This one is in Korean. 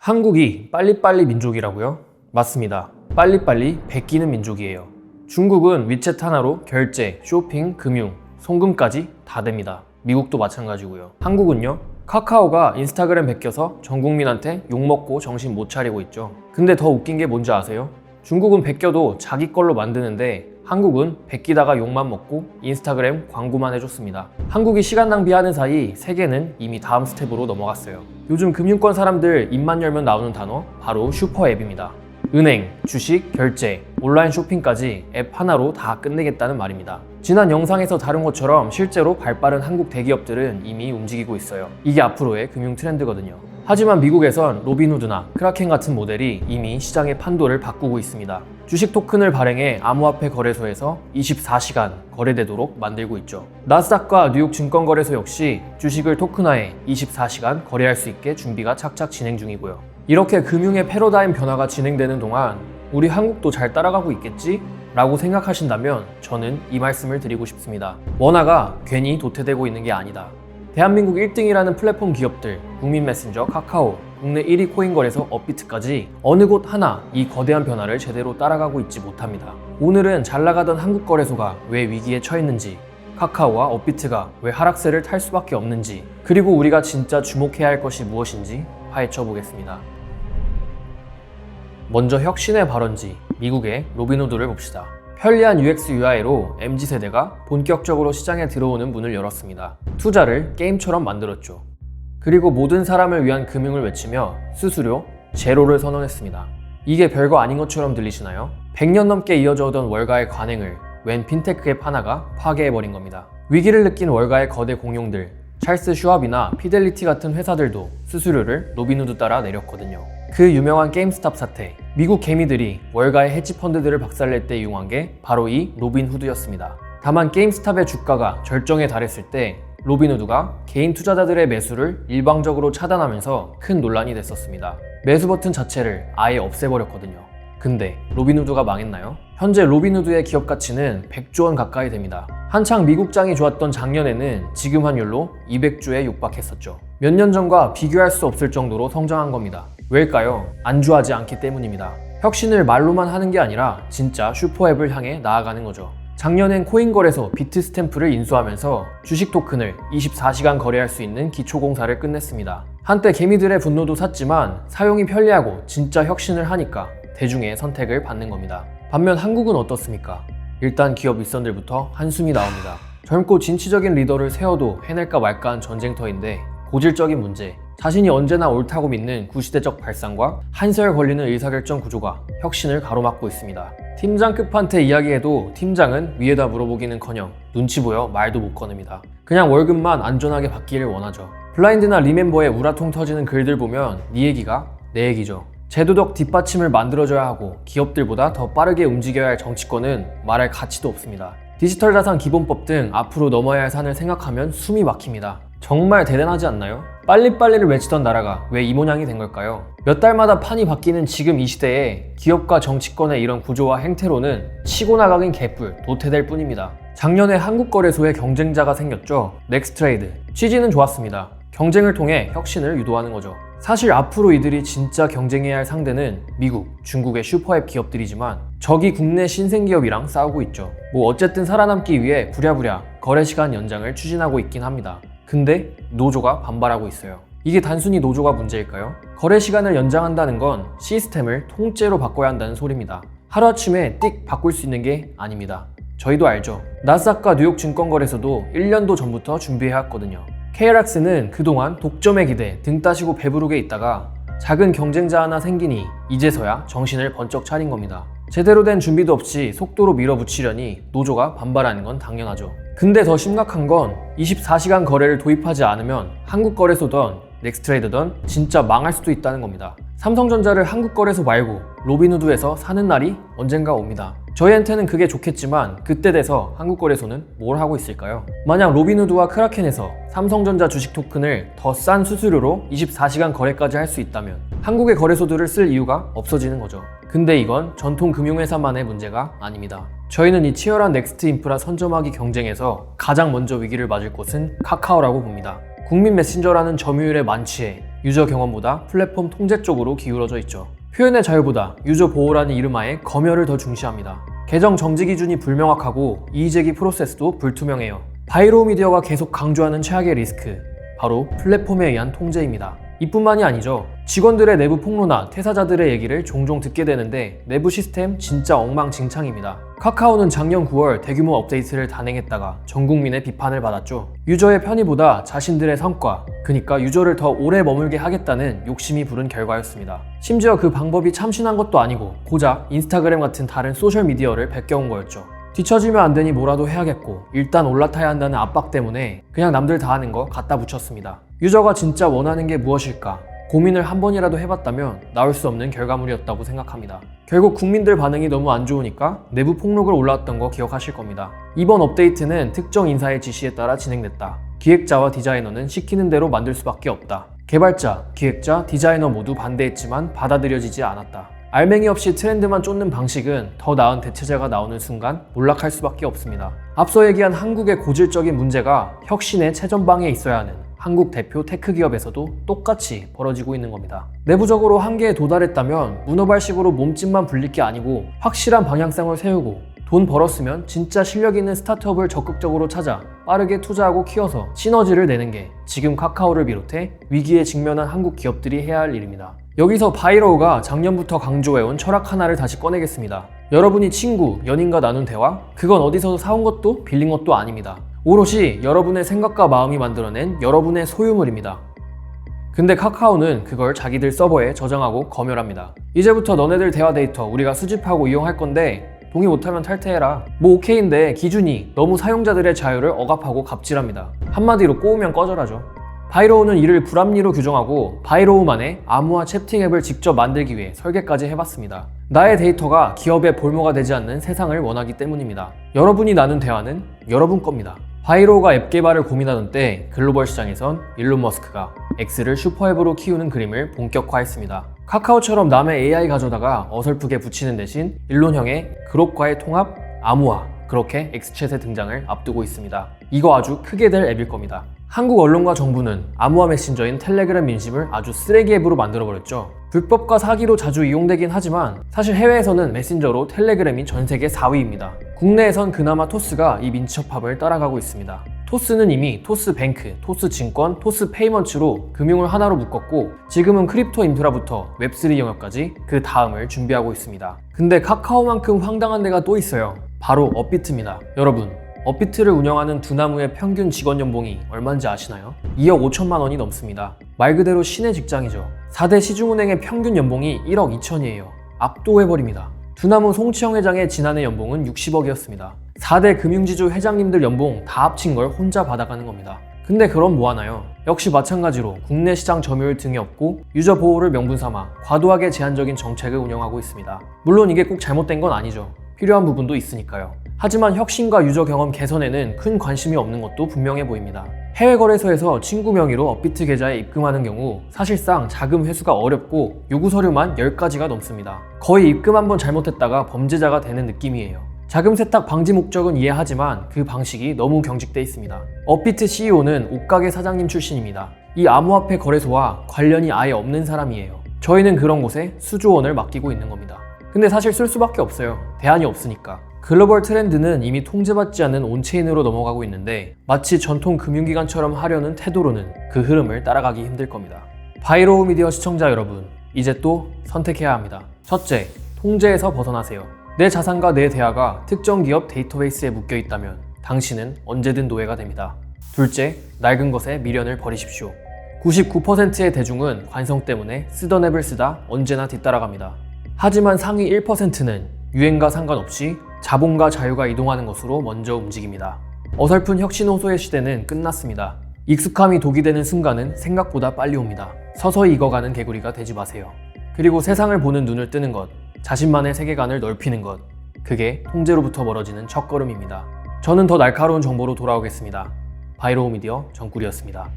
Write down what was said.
한국이 빨리빨리 민족이라고요? 맞습니다. 빨리빨리 베끼는 민족이에요. 중국은 위챗 하나로 결제, 쇼핑, 금융, 송금까지 다 됩니다. 미국도 마찬가지고요. 한국은요? 카카오가 인스타그램 베껴서 전 국민한테 욕먹고 정신 못 차리고 있죠. 근데 더 웃긴 게 뭔지 아세요? 중국은 베껴도 자기 걸로 만드는데 한국은 베끼다가 욕만 먹고 인스타그램 광고만 해줬습니다. 한국이 시간 낭비하는 사이 세계는 이미 다음 스텝으로 넘어갔어요. 요즘 금융권 사람들 입만 열면 나오는 단어 바로 슈퍼앱입니다. 은행, 주식, 결제, 온라인 쇼핑까지 앱 하나로 다 끝내겠다는 말입니다. 지난 영상에서 다룬 것처럼 실제로 발빠른 한국 대기업들은 이미 움직이고 있어요. 이게 앞으로의 금융 트렌드거든요. 하지만 미국에선 로빈후드나 크라켄 같은 모델이 이미 시장의 판도를 바꾸고 있습니다. 주식 토큰을 발행해 암호화폐 거래소에서 24시간 거래되도록 만들고 있죠. 나스닥과 뉴욕 증권거래소 역시 주식을 토큰화해 24시간 거래할 수 있게 준비가 착착 진행 중이고요. 이렇게 금융의 패러다임 변화가 진행되는 동안 우리 한국도 잘 따라가고 있겠지? 라고 생각하신다면 저는 이 말씀을 드리고 싶습니다. 원화가 괜히 도태되고 있는 게 아니다. 대한민국 1등이라는 플랫폼 기업들, 국민 메신저, 카카오, 국내 1위 코인 거래소 업비트까지 어느 곳 하나 이 거대한 변화를 제대로 따라가고 있지 못합니다. 오늘은 잘 나가던 한국 거래소가 왜 위기에 처했는지, 카카오와 업비트가 왜 하락세를 탈 수밖에 없는지, 그리고 우리가 진짜 주목해야 할 것이 무엇인지 파헤쳐 보겠습니다. 먼저 혁신의 발원지, 미국의 로빈후드를 봅시다. 편리한 UX UI로 MZ세대가 본격적으로 시장에 들어오는 문을 열었습니다. 투자를 게임처럼 만들었죠. 그리고 모든 사람을 위한 금융을 외치며 수수료 제로를 선언했습니다. 이게 별거 아닌 것처럼 들리시나요? 100년 넘게 이어져 오던 월가의 관행을 웬 핀테크 앱 하나가 파괴해버린 겁니다. 위기를 느낀 월가의 거대 공룡들, 찰스 슈왑이나 피델리티 같은 회사들도 수수료를 로빈후드 따라 내렸거든요. 그 유명한 게임스탑 사태, 미국 개미들이 월가의 헤지펀드들을 박살낼 때 이용한 게 바로 이 로빈후드였습니다. 다만 게임스탑의 주가가 절정에 달했을 때 로빈후드가 개인 투자자들의 매수를 일방적으로 차단하면서 큰 논란이 됐었습니다. 매수 버튼 자체를 아예 없애버렸거든요. 근데 로빈후드가 망했나요? 현재 로빈후드의 기업 가치는 100조 원 가까이 됩니다. 한창 미국장이 좋았던 작년에는 지금 환율로 200조에 육박했었죠. 몇 년 전과 비교할 수 없을 정도로 성장한 겁니다. 왜일까요? 안주하지 않기 때문입니다. 혁신을 말로만 하는 게 아니라 진짜 슈퍼앱을 향해 나아가는 거죠. 작년엔 코인 거래소 비트스탬프를 인수하면서 주식 토큰을 24시간 거래할 수 있는 기초공사를 끝냈습니다. 한때 개미들의 분노도 샀지만 사용이 편리하고 진짜 혁신을 하니까 대중의 선택을 받는 겁니다. 반면 한국은 어떻습니까? 일단 기업 윗선들부터 한숨이 나옵니다. 젊고 진취적인 리더를 세워도 해낼까 말까한 전쟁터인데 고질적인 문제, 자신이 언제나 옳다고 믿는 구시대적 발상과 한세월 걸리는 의사결정 구조가 혁신을 가로막고 있습니다. 팀장급한테 이야기해도 팀장은 위에다 물어보기는커녕 눈치 보여 말도 못 꺼냅니다. 그냥 월급만 안전하게 받기를 원하죠. 블라인드나 리멤버에 우라통 터지는 글들 보면 네 얘기가 내 얘기죠. 제도적 뒷받침을 만들어줘야 하고 기업들보다 더 빠르게 움직여야 할 정치권은 말할 가치도 없습니다. 디지털 자산 기본법 등 앞으로 넘어야 할 산을 생각하면 숨이 막힙니다. 정말 대단하지 않나요? 빨리빨리를 외치던 나라가 왜 이 모양이 된 걸까요? 몇 달마다 판이 바뀌는 지금 이 시대에 기업과 정치권의 이런 구조와 행태로는 치고 나가긴 개뿔, 도태될 뿐입니다. 작년에 한국거래소에 경쟁자가 생겼죠. 넥스트레이드. 취지는 좋았습니다. 경쟁을 통해 혁신을 유도하는 거죠. 사실 앞으로 이들이 진짜 경쟁해야 할 상대는 미국, 중국의 슈퍼앱 기업들이지만 저기 국내 신생기업이랑 싸우고 있죠. 어쨌든 살아남기 위해 부랴부랴 거래시간 연장을 추진하고 있긴 합니다. 근데 노조가 반발하고 있어요. 이게 단순히 노조가 문제일까요? 거래시간을 연장한다는 건 시스템을 통째로 바꿔야 한다는 소리입니다. 하루아침에 띡 바꿀 수 있는 게 아닙니다. 저희도 알죠. 나스닥과 뉴욕 증권거래소도 1년도 전부터 준비해왔거든요. KRX는 그동안 독점의 기대 등 따시고 배부르게 있다가 작은 경쟁자 하나 생기니 이제서야 정신을 번쩍 차린 겁니다. 제대로 된 준비도 없이 속도로 밀어붙이려니 노조가 반발하는 건 당연하죠. 근데 더 심각한 건 24시간 거래를 도입하지 않으면 한국거래소든 넥스트레이드든 진짜 망할 수도 있다는 겁니다. 삼성전자를 한국거래소 말고 로빈후드에서 사는 날이 언젠가 옵니다. 저희한테는 그게 좋겠지만 그때 돼서 한국거래소는 뭘 하고 있을까요? 만약 로빈후드와 크라켄에서 삼성전자 주식 토큰을 더 싼 수수료로 24시간 거래까지 할 수 있다면 한국의 거래소들을 쓸 이유가 없어지는 거죠. 근데 이건 전통 금융회사만의 문제가 아닙니다. 저희는 이 치열한 넥스트 인프라 선점하기 경쟁에서 가장 먼저 위기를 맞을 곳은 카카오라고 봅니다. 국민 메신저라는 점유율의 만취에 유저 경험보다 플랫폼 통제 쪽으로 기울어져 있죠. 표현의 자유보다 유저 보호라는 이름하에 검열을 더 중시합니다. 계정 정지 기준이 불명확하고 이의제기 프로세스도 불투명해요. 바이로우 미디어가 계속 강조하는 최악의 리스크, 바로 플랫폼에 의한 통제입니다. 이뿐만이 아니죠. 직원들의 내부 폭로나 퇴사자들의 얘기를 종종 듣게 되는데 내부 시스템 진짜 엉망진창입니다. 카카오는 작년 9월 대규모 업데이트를 단행했다가 전 국민의 비판을 받았죠. 유저의 편의보다 자신들의 성과, 그러니까 유저를 더 오래 머물게 하겠다는 욕심이 부른 결과였습니다. 심지어 그 방법이 참신한 것도 아니고 고작 인스타그램 같은 다른 소셜미디어를 베껴온 거였죠. 뒤처지면 안 되니 뭐라도 해야겠고 일단 올라타야 한다는 압박 때문에 그냥 남들 다 하는 거 갖다 붙였습니다. 유저가 진짜 원하는 게 무엇일까? 고민을 한 번이라도 해봤다면 나올 수 없는 결과물이었다고 생각합니다. 결국 국민들 반응이 너무 안 좋으니까 내부 폭로글 올라왔던 거 기억하실 겁니다. 이번 업데이트는 특정 인사의 지시에 따라 진행됐다. 기획자와 디자이너는 시키는 대로 만들 수밖에 없다. 개발자, 기획자, 디자이너 모두 반대했지만 받아들여지지 않았다. 알맹이 없이 트렌드만 쫓는 방식은 더 나은 대체제가 나오는 순간 몰락할 수밖에 없습니다. 앞서 얘기한 한국의 고질적인 문제가 혁신의 최전방에 있어야 하는 한국 대표 테크 기업에서도 똑같이 벌어지고 있는 겁니다. 내부적으로 한계에 도달했다면 문어발식으로 몸집만 불릴 게 아니고 확실한 방향성을 세우고 돈 벌었으면 진짜 실력 있는 스타트업을 적극적으로 찾아 빠르게 투자하고 키워서 시너지를 내는 게 지금 카카오를 비롯해 위기에 직면한 한국 기업들이 해야 할 일입니다. 여기서 바이로우가 작년부터 강조해온 철학 하나를 다시 꺼내겠습니다. 여러분이 친구, 연인과 나눈 대화? 그건 어디서 사온 것도 빌린 것도 아닙니다. 오롯이 여러분의 생각과 마음이 만들어낸 여러분의 소유물입니다. 근데 카카오는 그걸 자기들 서버에 저장하고 검열합니다. 이제부터 너네들 대화 데이터 우리가 수집하고 이용할 건데 동의 못하면 탈퇴해라. 뭐 오케이인데 기준이 너무 사용자들의 자유를 억압하고 갑질합니다. 한마디로 꼬우면 꺼져라죠. 바이로우는 이를 불합리로 규정하고 바이로우만의 암호화 채팅 앱을 직접 만들기 위해 설계까지 해봤습니다. 나의 데이터가 기업의 볼모가 되지 않는 세상을 원하기 때문입니다. 여러분이 나눈 대화는 여러분 겁니다. 바이로우가 앱 개발을 고민하던 때 글로벌 시장에선 일론 머스크가 X를 슈퍼앱으로 키우는 그림을 본격화했습니다. 카카오처럼 남의 AI 가져다가 어설프게 붙이는 대신 일론형의 그룹과의 통합, 암호화, 그렇게 X챗의 등장을 앞두고 있습니다. 이거 아주 크게 될 앱일 겁니다. 한국 언론과 정부는 암호화 메신저인 텔레그램 민심을 아주 쓰레기 앱으로 만들어버렸죠. 불법과 사기로 자주 이용되긴 하지만 사실 해외에서는 메신저로 텔레그램이 전 세계 4위입니다. 국내에선 그나마 토스가 이 민첩합을 따라가고 있습니다. 토스는 이미 토스뱅크, 토스증권, 토스페이먼츠로 금융을 하나로 묶었고 지금은 크립토 인프라부터 웹3 영역까지 그 다음을 준비하고 있습니다. 근데 카카오만큼 황당한 데가 또 있어요. 바로 업비트입니다. 여러분, 업비트를 운영하는 두나무의 평균 직원 연봉이 얼마인지 아시나요? 2억 5천만 원이 넘습니다. 말 그대로 신의 직장이죠. 4대 시중은행의 평균 연봉이 1억 2천이에요. 압도해버립니다. 두나무 송치영 회장의 지난해 연봉은 60억이었습니다. 4대 금융지주 회장님들 연봉 다 합친 걸 혼자 받아가는 겁니다. 근데 그럼 뭐하나요? 역시 마찬가지로 국내 시장 점유율 등이 없고 유저 보호를 명분 삼아 과도하게 제한적인 정책을 운영하고 있습니다. 물론 이게 꼭 잘못된 건 아니죠. 필요한 부분도 있으니까요. 하지만 혁신과 유저 경험 개선에는 큰 관심이 없는 것도 분명해 보입니다. 해외 거래소에서 친구 명의로 업비트 계좌에 입금하는 경우 사실상 자금 회수가 어렵고 요구 서류만 10가지가 넘습니다. 거의 입금 한번 잘못했다가 범죄자가 되는 느낌이에요. 자금 세탁 방지 목적은 이해하지만 그 방식이 너무 경직돼 있습니다. 업비트 CEO는 옷가게 사장님 출신입니다. 이 암호화폐 거래소와 관련이 아예 없는 사람이에요. 저희는 그런 곳에 수조 원을 맡기고 있는 겁니다. 근데 사실 쓸 수밖에 없어요. 대안이 없으니까. 글로벌 트렌드는 이미 통제받지 않는 온체인으로 넘어가고 있는데 마치 전통 금융기관처럼 하려는 태도로는 그 흐름을 따라가기 힘들 겁니다. 바이로우 미디어 시청자 여러분, 이제 또 선택해야 합니다. 첫째, 통제에서 벗어나세요. 내 자산과 내 대화가 특정 기업 데이터베이스에 묶여 있다면 당신은 언제든 노예가 됩니다. 둘째, 낡은 것에 미련을 버리십시오. 99%의 대중은 관성 때문에 쓰던 앱을 쓰다 언제나 뒤따라갑니다. 하지만 상위 1%는 유행과 상관없이 자본과 자유가 이동하는 것으로 먼저 움직입니다. 어설픈 혁신 호소의 시대는 끝났습니다. 익숙함이 독이 되는 순간은 생각보다 빨리 옵니다. 서서히 익어가는 개구리가 되지 마세요. 그리고 세상을 보는 눈을 뜨는 것, 자신만의 세계관을 넓히는 것, 그게 통제로부터 멀어지는 첫걸음입니다. 저는 더 날카로운 정보로 돌아오겠습니다. 바이로우 미디어 정꿀이었습니다.